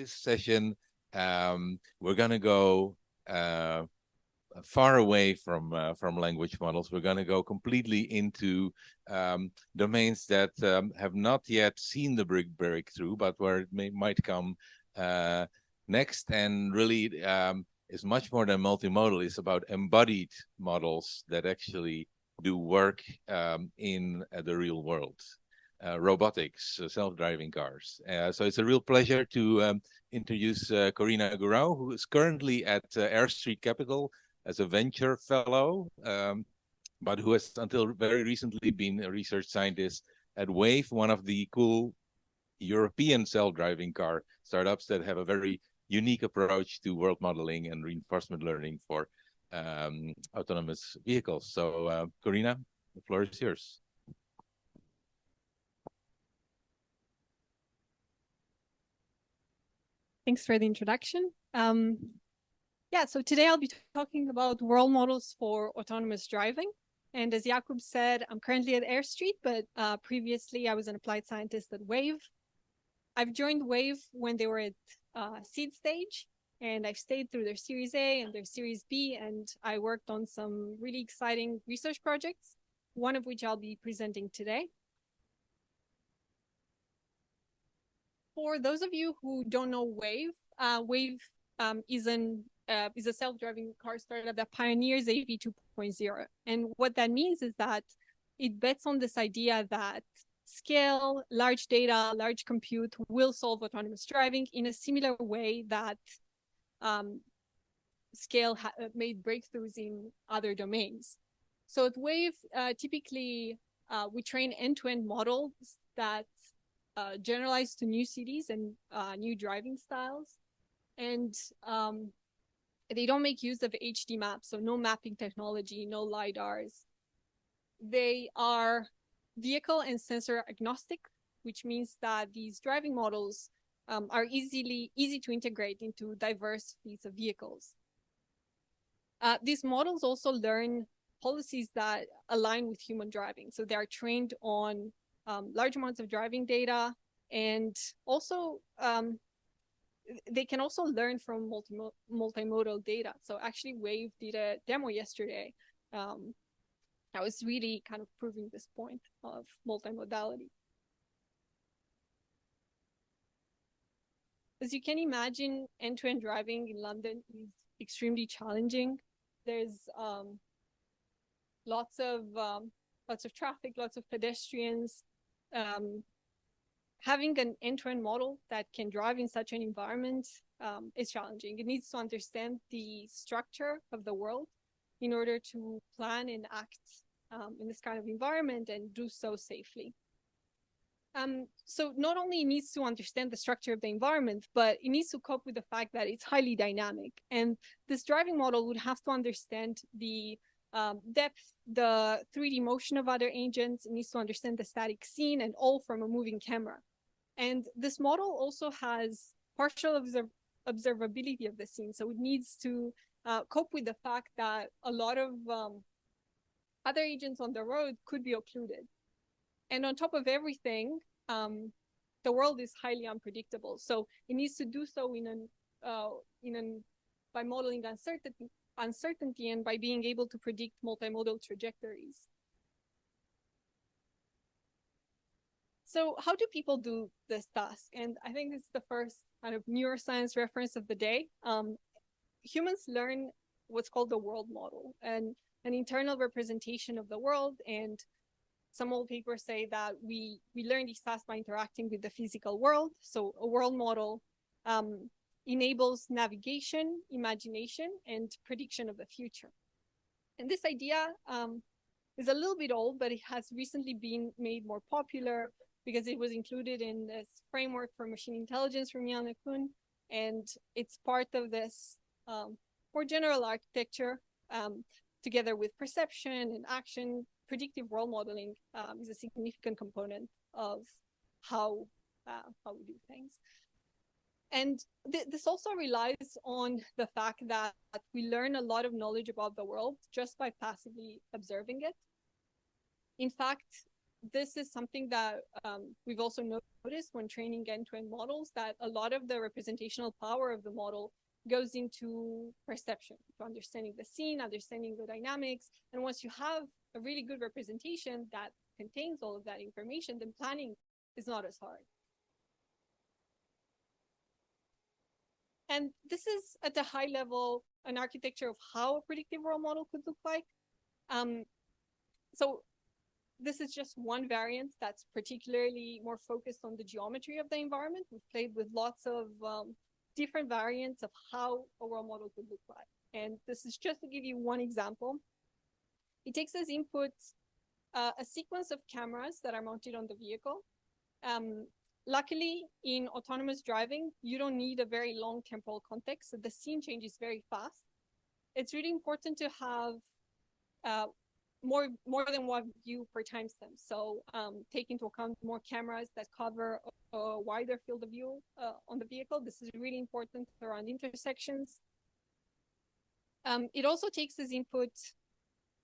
this session, we're going to go far away from language models. We're going to go completely into domains that have not yet seen the breakthrough, but where it might come next, and really is much more than multimodal. It's about embodied models that actually do work in the real world. Robotics, self-driving cars. So it's a real pleasure to introduce Corina Gurau, who is currently at Airstreet Capital as a venture fellow, but who has until very recently been a research scientist at Wayve, one of the cool European self-driving car startups that have a very unique approach to world modeling and reinforcement learning for autonomous vehicles. So, Corina, the floor is yours. Thanks for the introduction. Yeah, so today I'll be talking about world models for autonomous driving. And as Jakub said, I'm currently at Airstreet, but previously I was an applied scientist at Wayve. I've joined Wayve when they were at seed stage, and I've stayed through their Series A and their Series B, and I worked on some really exciting research projects, one of which I'll be presenting today. For those of you who don't know Wayve, Wayve is a self-driving car startup that pioneers AV 2.0. And what that means is that it bets on this idea that scale, large data, large compute will solve autonomous driving in a similar way that scale made breakthroughs in other domains. So at Wayve, typically we train end-to-end models that generalize to new cities and new driving styles. And they don't make use of HD maps, so no mapping technology, no LiDARs. They are vehicle and sensor agnostic, which means that these driving models are easy to integrate into diverse fleets of vehicles. These models also learn policies that align with human driving. So they are trained on large amounts of driving data, and also they can also learn from multimodal data. So actually Wayve did a demo yesterday that was really kind of proving this point of multimodality. As you can imagine, end-to-end driving in London is extremely challenging. There's lots of traffic, lots of pedestrians. Having an end-to-end model that can drive in such an environment is challenging. It needs to understand the structure of the world in order to plan and act in this kind of environment and do so safely. So not only it needs to understand the structure of the environment, but it needs to cope with the fact that it's highly dynamic. And this driving model would have to understand the depth, the 3D motion of other agents. It needs to understand the static scene, and all from a moving camera. And this model also has partial observability of the scene. So it needs to cope with the fact that a lot of other agents on the road could be occluded. And on top of everything, the world is highly unpredictable. So it needs to do so by modeling uncertainty and by being able to predict multimodal trajectories. So how do people do this task? And I think this is the first kind of neuroscience reference of the day. Humans learn what's called the world model, and an internal representation of the world. And some old papers say that we learn these tasks by interacting with the physical world. So a world model enables navigation, imagination, and prediction of the future. And this idea is a little bit old, but it has recently been made more popular because it was included in this framework for machine intelligence from Jan LeCun. And it's part of this more general architecture, together with perception and action. Predictive world modeling is a significant component of how we do things. And this also relies on the fact that we learn a lot of knowledge about the world just by passively observing it. In fact, this is something that we've also noticed when training end-to-end models, that a lot of the representational power of the model goes into perception, to understanding the scene, understanding the dynamics. And once you have a really good representation that contains all of that information, then planning is not as hard. And this is at a high level an architecture of how a predictive world model could look like. So this is just one variant that's particularly more focused on the geometry of the environment. We've played with lots of different variants of how a world model could look like. And this is just to give you one example. It takes as input a sequence of cameras that are mounted on the vehicle. Luckily, in autonomous driving, you don't need a very long temporal context, so the scene changes very fast. It's really important to have more than one view per timestamp. So take into account more cameras that cover a wider field of view on the vehicle. This is really important around intersections. It also takes as input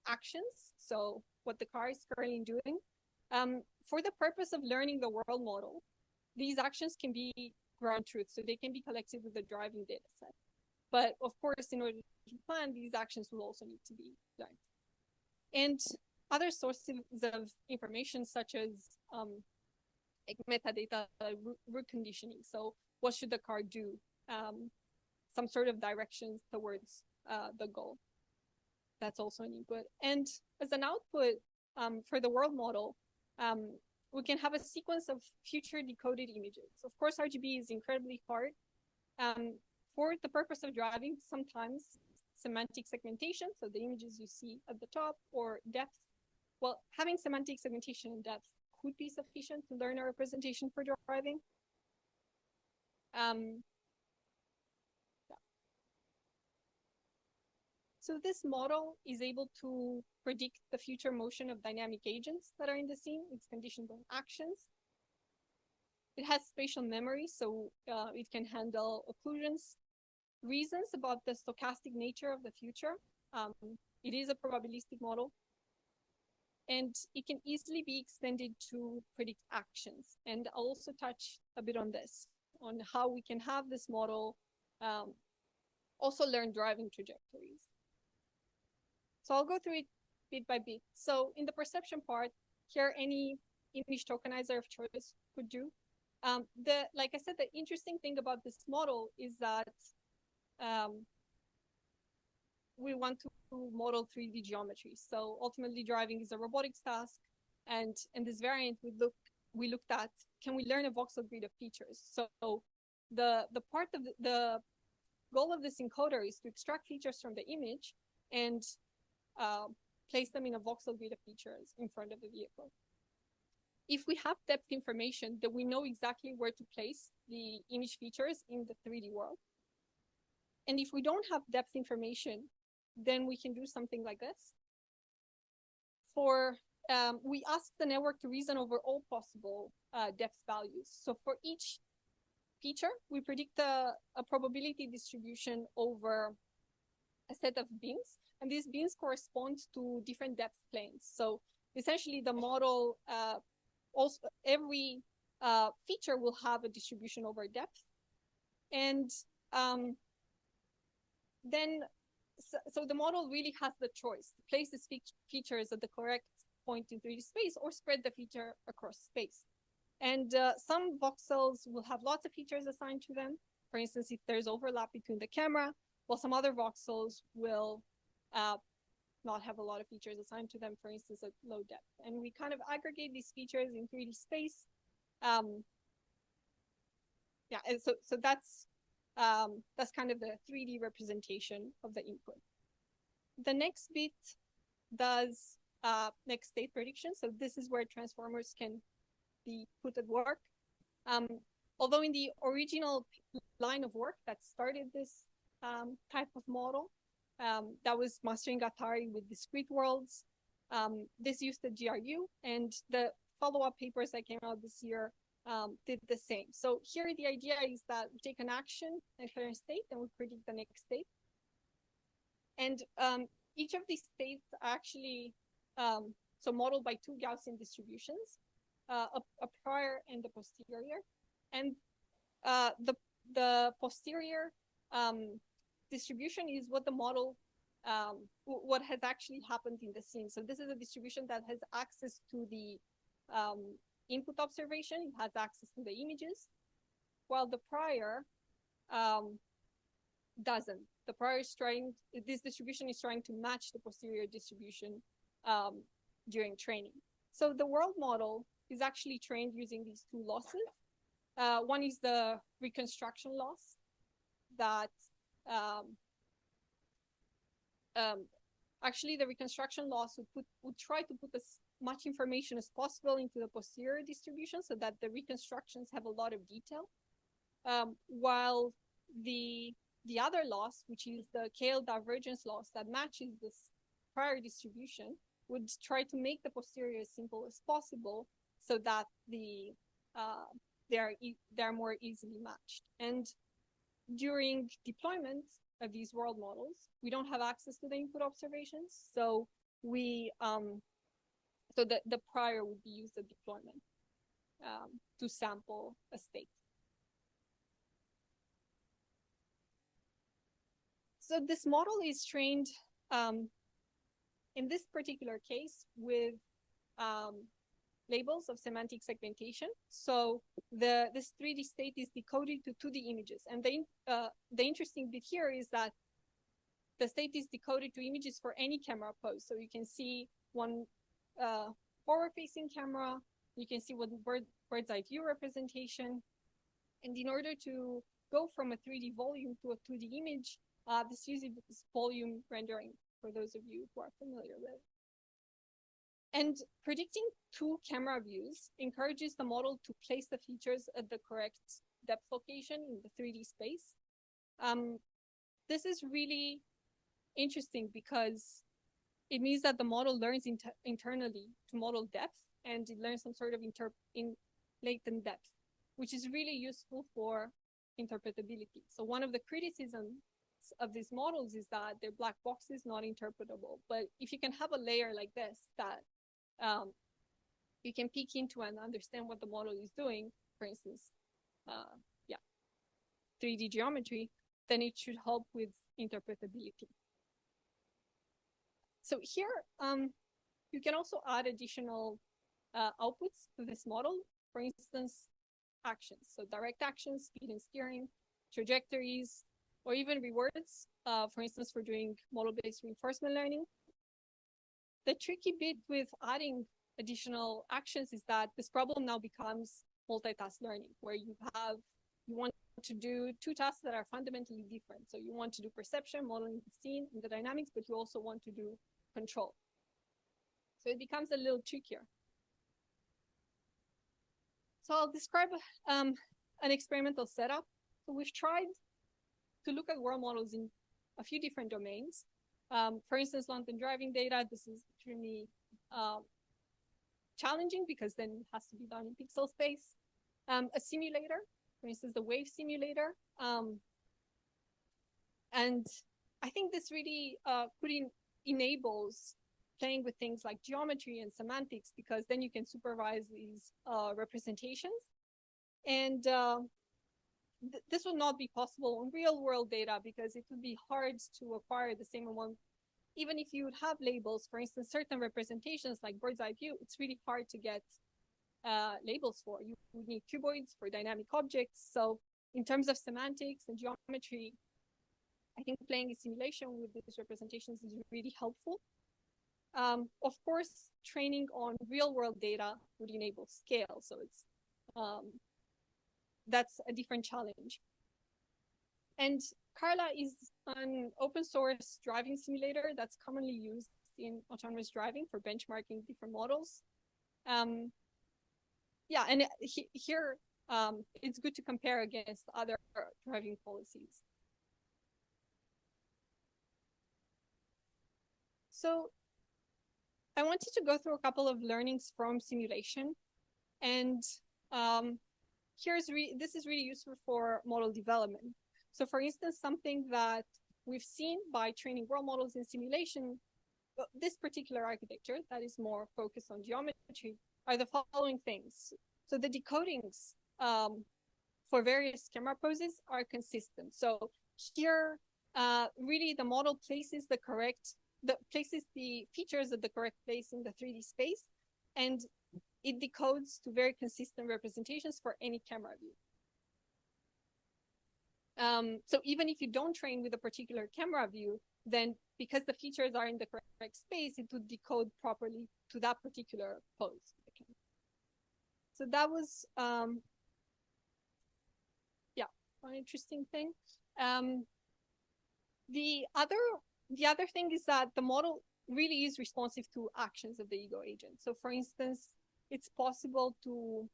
actions, so what the car is currently doing. For the purpose of learning the world model, these actions can be ground truth, so they can be collected with the driving data set. But of course, in order to plan, these actions will also need to be learned. And other sources of information, such as like metadata, route conditioning. So what should the car do? Some sort of directions towards the goal. That's also an input. And as an output for the world model, we can have a sequence of future decoded images. Of course, RGB is incredibly hard. For the purpose of driving, sometimes semantic segmentation, so the images you see at the top, or depth. Well, having semantic segmentation and depth could be sufficient to learn a representation for driving. Yeah. So this model is able to predict the future motion of dynamic agents that are in the scene. It's conditioned on actions. It has spatial memory, so it can handle occlusions, reasons about the stochastic nature of the future. It is a probabilistic model. And it can easily be extended to predict actions. And I'll also touch a bit on this, on how we can have this model also learn driving trajectories. So I'll go through it bit by bit. So in the perception part, here any image tokenizer of choice could do. Like I said, the interesting thing about this model is that we want to model 3D geometry. So ultimately, driving is a robotics task, and in this variant, we looked at, can we learn a voxel grid of features? So the part of the goal of this encoder is to extract features from the image and place them in a voxel grid of features in front of the vehicle. If we have depth information, then we know exactly where to place the image features in the 3D world. And if we don't have depth information, then we can do something like this. We ask the network to reason over all possible depth values. So for each feature, we predict a probability distribution over a set of bins, and these bins correspond to different depth planes. So essentially, the model also every feature will have a distribution over depth, and then so the model really has the choice to place these features at the correct point in 3D space or spread the feature across space. And some voxels will have lots of features assigned to them. For instance, if there's overlap between the camera, while some other voxels will not have a lot of features assigned to them, for instance, at low depth. And we kind of aggregate these features in 3D space. Yeah, and so that's kind of the 3D representation of the input. The next bit does next state prediction. So this is where transformers can be put at work. Although in the original line of work that started this type of model, that was mastering Atari with discrete worlds. This used the GRU, and the follow-up papers that came out this year did the same. So here the idea is that we take an action in a current state and we predict the next state. And each of these states are actually so modeled by two Gaussian distributions, a prior and a posterior. And the posterior distribution is what the model, what has actually happened in the scene. So this is a distribution that has access to the input observation, it has access to the images, while the prior doesn't. The prior is trying, this distribution is trying to match the posterior distribution during training. So the world model is actually trained using these two losses. One is the reconstruction loss that actually the reconstruction loss would try to put as much information as possible into the posterior distribution so that the reconstructions have a lot of detail. While the other loss, which is the KL divergence loss that matches this prior distribution, would try to make the posterior as simple as possible so that they're more easily matched. And during deployment of these world models, we don't have access to the input observations, so we so the prior would be used at deployment to sample a state. So this model is trained in this particular case with labels of semantic segmentation. So this 3D state is decoded to 2D images. And the interesting bit here is that the state is decoded to images for any camera pose. So you can see one forward-facing camera, you can see one bird's eye view representation. And in order to go from a 3D volume to a 2D image, this uses volume rendering, for those of you who are familiar with. And predicting two camera views encourages the model to place the features at the correct depth location in the 3D space. This is really interesting because it means that the model learns internally to model depth, and it learns some sort of latent depth, which is really useful for interpretability. So one of the criticisms of these models is that they're black boxes, not interpretable. But if you can have a layer like this that you can peek into and understand what the model is doing, for instance, 3D geometry, then it should help with interpretability. So here, you can also add additional outputs to this model. For instance, actions. So direct actions, speed and steering, trajectories, or even rewards, for instance, for doing model-based reinforcement learning. The tricky bit with adding additional actions is that this problem now becomes multitask learning, where you want to do two tasks that are fundamentally different. So you want to do perception, modeling the scene and the dynamics, but you also want to do control. So it becomes a little trickier. So I'll describe an experimental setup. So we've tried to look at world models in a few different domains. For instance, London driving data, this is extremely challenging because then it has to be done in pixel space. A simulator, for instance, the Wayve simulator. And I think this really enables playing with things like geometry and semantics, because then you can supervise these representations. And this would not be possible on real world data because it would be hard to acquire the same amount. Even if you would have labels, for instance, certain representations like bird's eye view, it's really hard to get labels for. You would need cuboids for dynamic objects. So in terms of semantics and geometry, I think playing a simulation with these representations is really helpful. Of course, training on real world data would enable scale. So it's that's a different challenge. And Carla is an open source driving simulator that's commonly used in autonomous driving for benchmarking different models. Yeah, and here it's good to compare against other driving policies. So I wanted to go through a couple of learnings from simulation, and this is really useful for model development. So for instance, something that we've seen by training world models in simulation this particular architecture that is more focused on geometry are the following things. So the decodings for various camera poses are consistent. So here, really the model places places the features at the correct place in the 3D space, and it decodes to very consistent representations for any camera view. So even if you don't train with a particular camera view, then because the features are in the correct space, it would decode properly to that particular pose. So that was, yeah, one interesting thing. The other thing is that the model really is responsive to actions of the ego agent. So for instance, it's possible to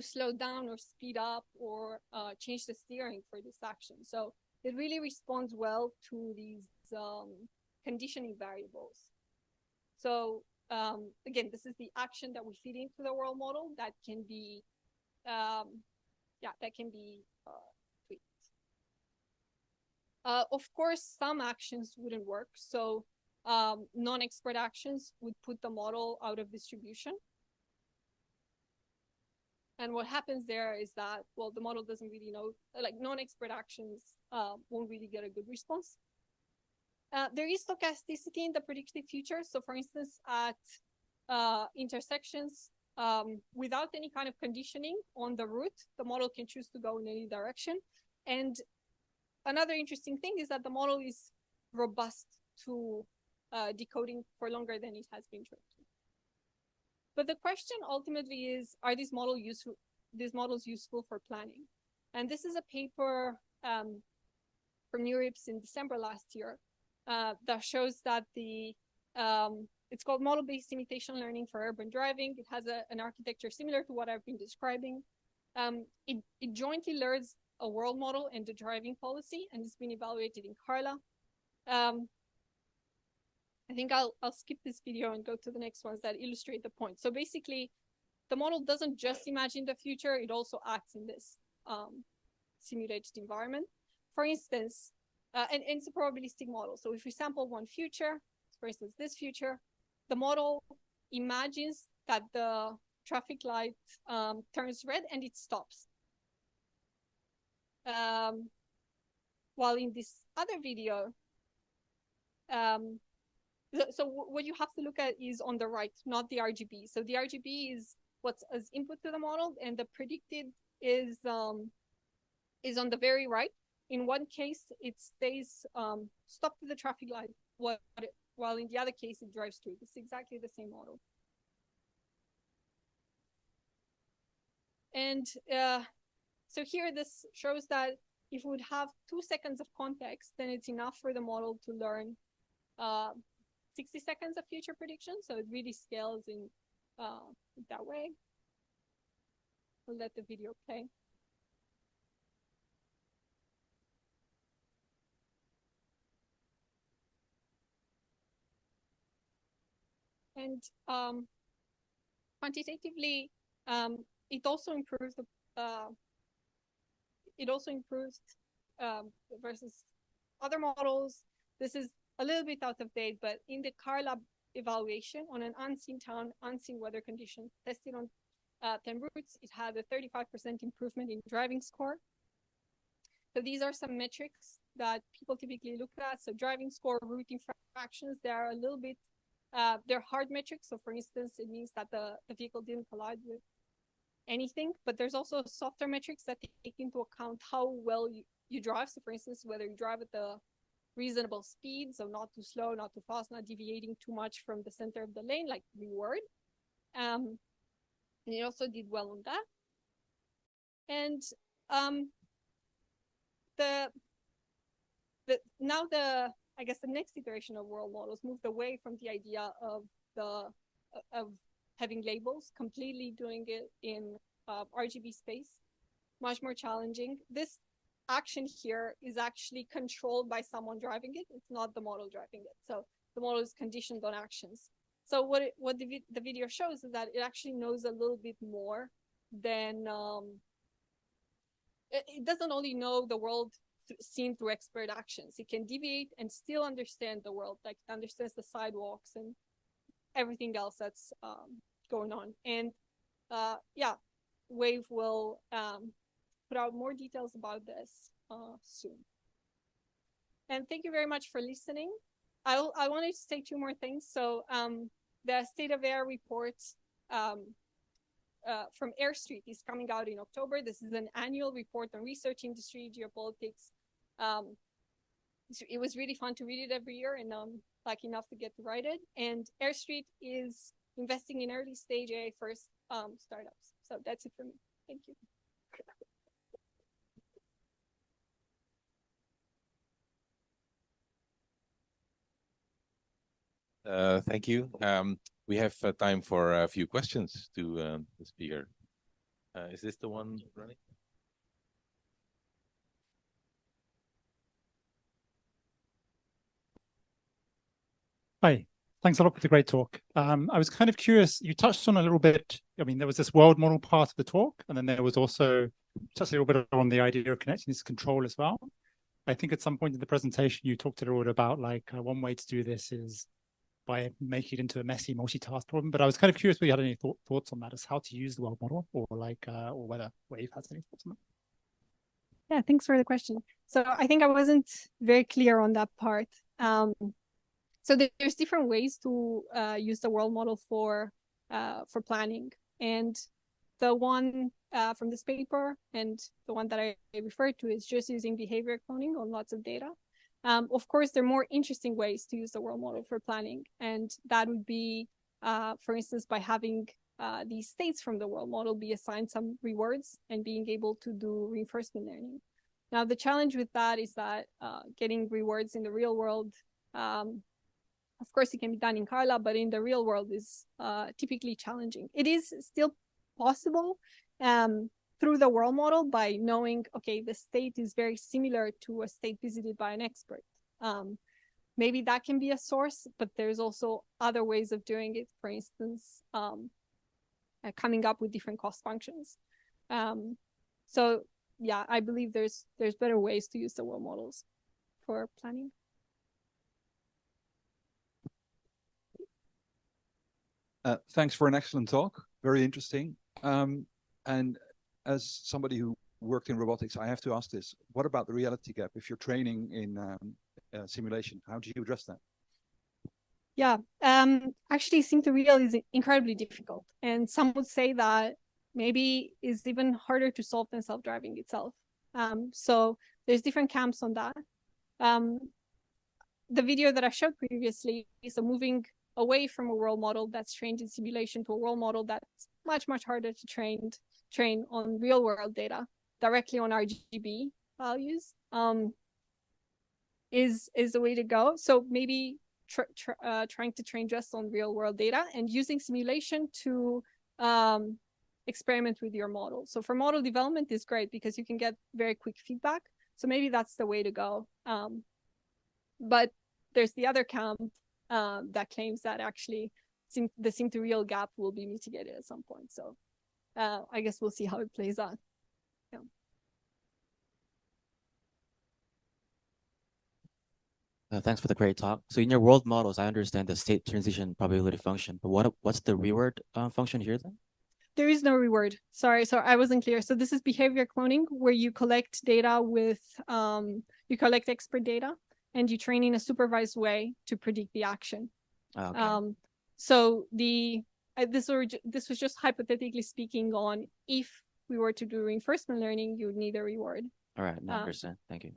slow down or speed up or change the steering for this action. So it really responds well to these conditioning variables. So again, this is the action that we feed into the world model that can be, tweaked. Of course, some actions wouldn't work. So non-expert actions would put the model out of distribution. And what happens there is that, well, the model doesn't really know, like non-expert actions won't really get a good response. There is stochasticity in the predictive features. So for instance, at intersections, without any kind of conditioning on the route, the model can choose to go in any direction. And another interesting thing is that the model is robust to decoding for longer than it has been trained. But the question ultimately is, are these models useful for planning? And this is a paper from NeurIPS in December last year that shows that it's called model-based imitation learning for urban driving. It has an architecture similar to what I've been describing. It jointly learns a world model and the driving policy, and it's been evaluated in Carla. I think I'll skip this video and go to the next ones that illustrate the point. So basically, the model doesn't just imagine the future, it also acts in this simulated environment. For instance, and it's a probabilistic model. So if we sample one future, for instance, this future, the model imagines that the traffic light turns red and it stops. While in this other video, so what you have to look at is on the right, not the RGB. So the RGB is what's as input to the model, and the predicted is on the very right. In one case, it stays stopped to the traffic light, while in the other case, it drives through. It's exactly the same model. And so here, this shows that if we would have 2 seconds of context, then it's enough for the model to learn 60 seconds of future prediction. So it really scales in that way. We'll let the video play. And quantitatively, it also improves versus other models. This is a little bit out of date, but in the Carla evaluation on an unseen town, unseen weather condition tested on 10 routes, it had a 35% improvement in driving score. So these are some metrics that people typically look at. So driving score, route infractions, they are a little bit, they're hard metrics. So for instance, it means that the vehicle didn't collide with anything, but there's also softer metrics that take into account how well you drive. So for instance, whether you drive at the reasonable speed, so not too slow, not too fast, not deviating too much from the center of the lane, like reward. And it also did well on that. And I guess the next iteration of world models moved away from the idea of having labels, completely doing it in RGB space, much more challenging. This action here is actually controlled by someone driving it. It's not the model driving it. So the model is conditioned on actions. So what the video shows is that it actually knows a little bit more than, it doesn't only know the world seen through expert actions. It can deviate and still understand the world, like it understands the sidewalks and everything else that's going on. And yeah, Wayve will put out more details about this soon. And thank you very much for listening. I wanted to say two more things. So the State of Air report from Airstreet is coming out in October. This is an annual report on research industry, geopolitics. It was really fun to read it every year, and lucky enough to get to write it. And Airstreet is investing in early stage AI first startups. So that's it for me. Thank you. Thank you. We have time for a few questions to the speaker. Is this the one running? Hi, thanks a lot for the great talk. I was kind of curious, you touched on a little bit, I mean, there was this world model part of the talk, and then there was also just a little bit on the idea of connecting this control as well. I think at some point in the presentation, you talked a little bit about like one way to do this is by making it into a messy multitask problem. But I was kind of curious whether you had any thoughts on that, as how to use the world model, or like, or whether Wayve has any thoughts on that. Yeah, thanks for the question. So I think I wasn't very clear on that part. So there's different ways to use the world model for planning, and the one from this paper and the one that I referred to is just using behavior cloning on lots of data. Of course, there are more interesting ways to use the world model for planning, and that would be, for instance, by having these states from the world model be assigned some rewards and being able to do reinforcement learning. Now, the challenge with that is that getting rewards in the real world, of course, it can be done in Carla, but in the real world is typically challenging. It is still possible through the world model by knowing, okay, the state is very similar to a state visited by an expert. Maybe that can be a source, but there's also other ways of doing it. For instance, coming up with different cost functions. So yeah, I believe there's better ways to use the world models for planning. Thanks for an excellent talk. Very interesting. And as somebody who worked in robotics, I have to ask this. What about the reality gap? If you're training in simulation, how do you address that? Yeah, actually, sim-to-real is incredibly difficult. And some would say that maybe is even harder to solve than self-driving itself. So there's different camps on that. The video that I showed previously is moving away from a world model that's trained in simulation to a world model that's much, much harder to train on real world data directly on RGB values is the way to go. So maybe trying to train just on real world data and using simulation to experiment with your model. So for model development is great because you can get very quick feedback. So maybe that's the way to go. But there's the other camp that claims that actually the sim-to-real gap will be mitigated at some point. So I guess we'll see how it plays out. Yeah. Thanks for the great talk. So in your world models, I understand the state transition probability function, but what's the reward function here then? There is no reward. Sorry, I wasn't clear. So this is behavior cloning, where you collect data with, you collect expert data and you train in a supervised way to predict the action. Okay. So this was just hypothetically speaking on if we were to do reinforcement learning, you would need a reward. All right, no, understand. Thank you.